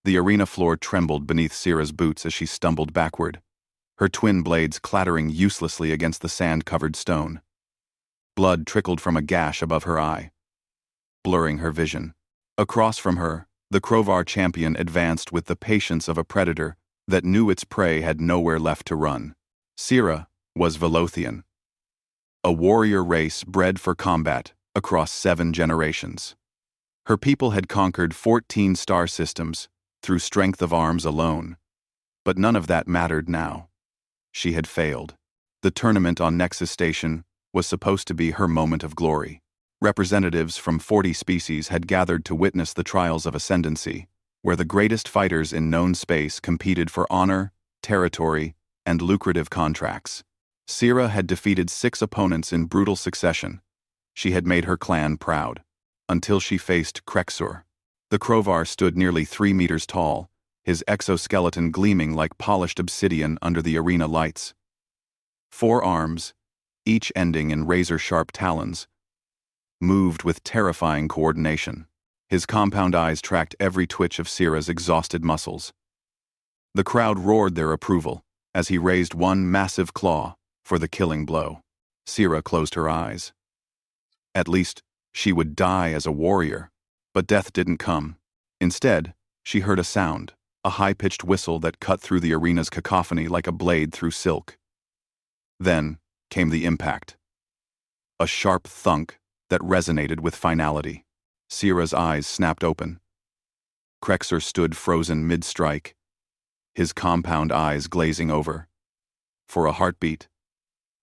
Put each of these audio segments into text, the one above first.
The arena floor trembled beneath Syrah's boots as she stumbled backward, her twin blades clattering uselessly against the sand-covered stone. Blood trickled from a gash above her eye, blurring her vision. Across from her, the Crovar champion advanced with the patience of a predator that knew its prey had nowhere left to run. Syrah was Velothian, a warrior race bred for combat across 7 generations. Her people had conquered 14 star systems through strength of arms alone, but none of that mattered now. She had failed. The tournament on Nexus Station was supposed to be her moment of glory. Representatives from 40 species had gathered to witness the trials of ascendancy, where the greatest fighters in known space competed for honor, territory, and lucrative contracts. Syrah had defeated 6 opponents in brutal succession. She had made her clan proud, until she faced Krexur. The Crovar stood nearly 3 meters tall, his exoskeleton gleaming like polished obsidian under the arena lights. 4 arms, each ending in razor-sharp talons, moved with terrifying coordination. His compound eyes tracked every twitch of Syrah's exhausted muscles. The crowd roared their approval as he raised one massive claw for the killing blow. Syrah closed her eyes. At least, she would die as a warrior. But death didn't come. Instead, she heard a sound, a high-pitched whistle that cut through the arena's cacophony like a blade through silk. Then came the impact. A sharp thunk that resonated with finality. Syrah's eyes snapped open. Krexur stood frozen mid-strike, his compound eyes glazing over. For a heartbeat,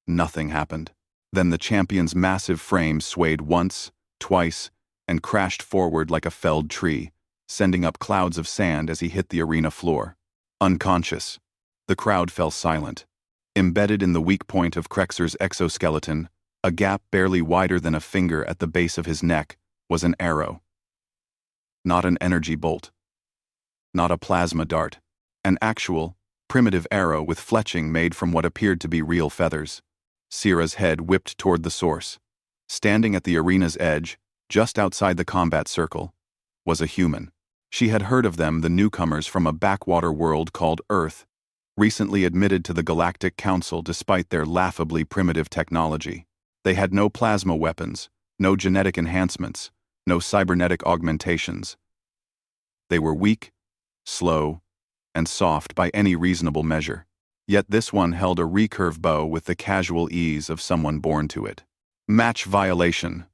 nothing happened. Then the champion's massive frame swayed once, twice, and crashed forward like a felled tree, sending up clouds of sand as he hit the arena floor. Unconscious, the crowd fell silent. Embedded in the weak point of Krexur's exoskeleton, a gap barely wider than a finger at the base of his neck, was an arrow. Not an energy bolt. Not a plasma dart. An actual, primitive arrow with fletching made from what appeared to be real feathers. Syrah's head whipped toward the source. Standing at the arena's edge, just outside the combat circle, was a human. She had heard of them, the newcomers from a backwater world called Earth, recently admitted to the Galactic Council despite their laughably primitive technology. They had no plasma weapons, no genetic enhancements, no cybernetic augmentations. They were weak, slow, and soft by any reasonable measure. Yet this one held a recurve bow with the casual ease of someone born to it. Match violation.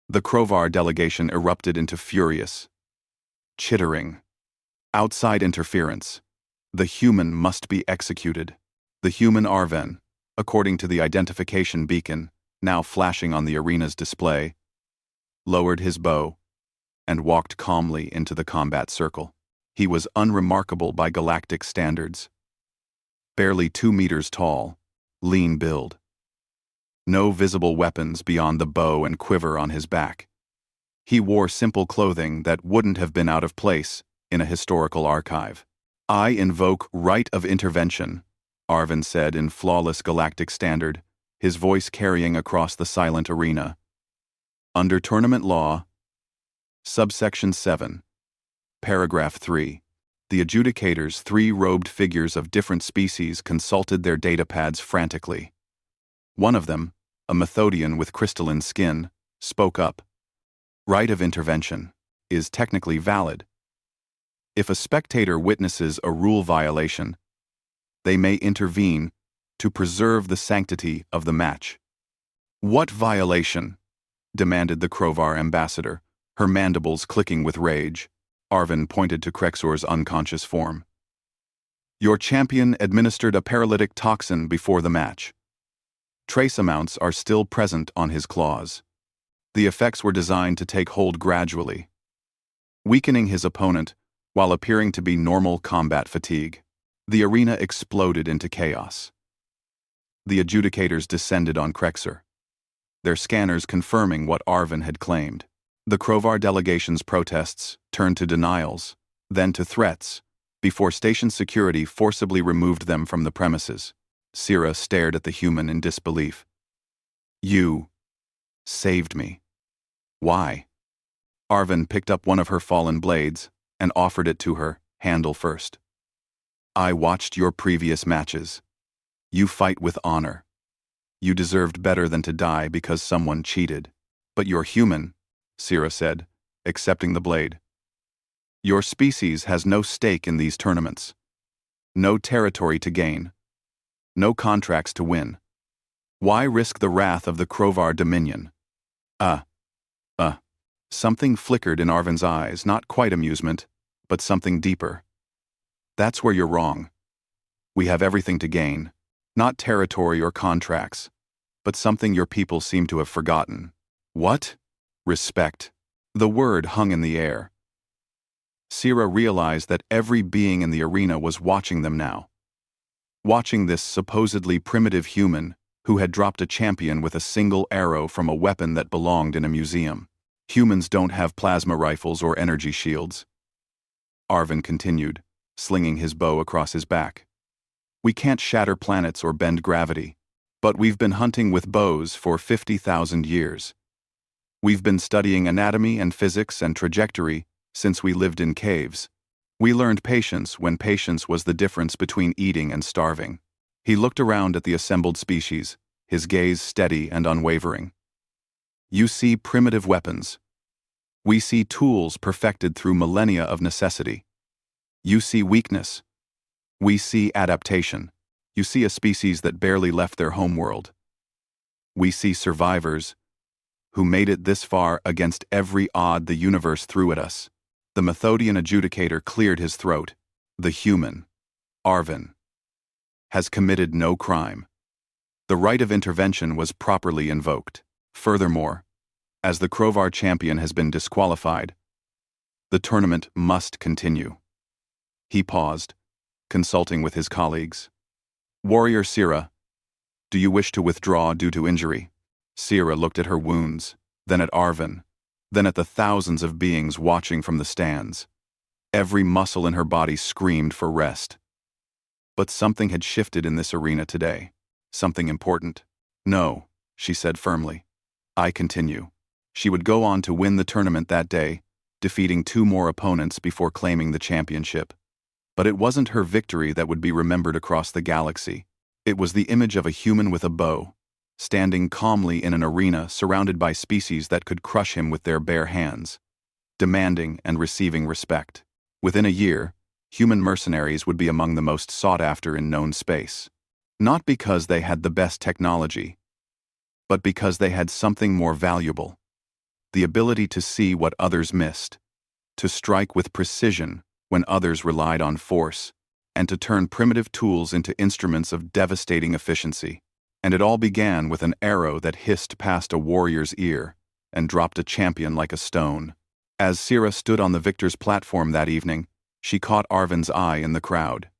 The Crovar delegation erupted into furious chittering. Outside interference. The human must be executed. The human Arven, according to the identification beacon, now flashing on the arena's display, lowered his bow and walked calmly into the combat circle. He was unremarkable by galactic standards. Barely 2 meters tall, lean build. No visible weapons beyond the bow and quiver on his back. He wore simple clothing that wouldn't have been out of place in a historical archive. "I invoke right of intervention," Arven said in flawless galactic standard, his voice carrying across the silent arena. "Under tournament law, subsection 7, paragraph 3, the adjudicators, 3 robed figures of different species, consulted their datapads frantically. One of them, a Methodian with crystalline skin, spoke up. Right of intervention is technically valid. If a spectator witnesses a rule violation, they may intervene to preserve the sanctity of the match." "What violation?" demanded the Crovar ambassador, her mandibles clicking with rage. Arven pointed to Krexur's unconscious form. "Your champion administered a paralytic toxin before the match. Trace amounts are still present on his claws. The effects were designed to take hold gradually, weakening his opponent while appearing to be normal combat fatigue." The arena exploded into chaos. The adjudicators descended on Krexur, their scanners confirming what Arven had claimed. The Crovar delegation's protests turned to denials, then to threats, before station security forcibly removed them from the premises. Syrah stared at the human in disbelief. "You saved me. Why?" Arven picked up one of her fallen blades, and offered it to her, handle first. I watched your previous matches. You fight with honor. You deserved better than to die because someone cheated. But you're human, Sira said, accepting the blade. Your species has no stake in these tournaments. No territory to gain. No contracts to win. Why risk the wrath of the Krovar Dominion? Something flickered in Arvin's eyes, not quite amusement, but something deeper. That's where you're wrong. We have everything to gain. Not territory or contracts, but something your people seem to have forgotten. What? Respect. The word hung in the air. Sira realized that every being in the arena was watching them now. Watching this supposedly primitive human who had dropped a champion with a single arrow from a weapon that belonged in a museum. Humans don't have plasma rifles or energy shields. Arvin continued, slinging his bow across his back. We can't shatter planets or bend gravity, but we've been hunting with bows for 50,000 years. We've been studying anatomy and physics and trajectory since we lived in caves. We learned patience when patience was the difference between eating and starving. He looked around at the assembled species, his gaze steady and unwavering. You see primitive weapons. We see tools perfected through millennia of necessity. You see weakness. We see adaptation. You see a species that barely left their homeworld. We see survivors who made it this far against every odd the universe threw at us. The Methodian adjudicator cleared his throat. The human, Arvin, has committed no crime. The right of intervention was properly invoked. Furthermore, as the Krovar champion has been disqualified, the tournament must continue. He paused, consulting with his colleagues. Warrior Sira, do you wish to withdraw due to injury? Sira looked at her wounds, then at Arvin, then at the thousands of beings watching from the stands. Every muscle in her body screamed for rest. But something had shifted in this arena today. Something important. No, she said firmly. I continue. She would go on to win the tournament that day, defeating 2 more opponents before claiming the championship. But it wasn't her victory that would be remembered across the galaxy. It was the image of a human with a bow, standing calmly in an arena surrounded by species that could crush him with their bare hands, demanding and receiving respect. Within a year, human mercenaries would be among the most sought after in known space. Not because they had the best technology, but because they had something more valuable. The ability to see what others missed, to strike with precision when others relied on force, and to turn primitive tools into instruments of devastating efficiency. And it all began with an arrow that hissed past a warrior's ear and dropped a champion like a stone. As Sira stood on the victor's platform that evening, she caught Arvin's eye in the crowd.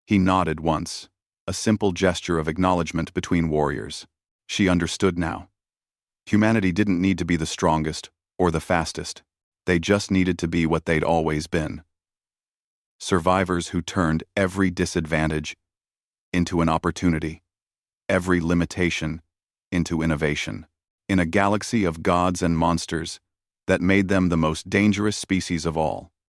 He nodded once, a simple gesture of acknowledgement between warriors. She understood now. Humanity didn't need to be the strongest or the fastest. They just needed to be what they'd always been. Survivors who turned every disadvantage into an opportunity, every limitation into innovation. In a galaxy of gods and monsters that made them the most dangerous species of all.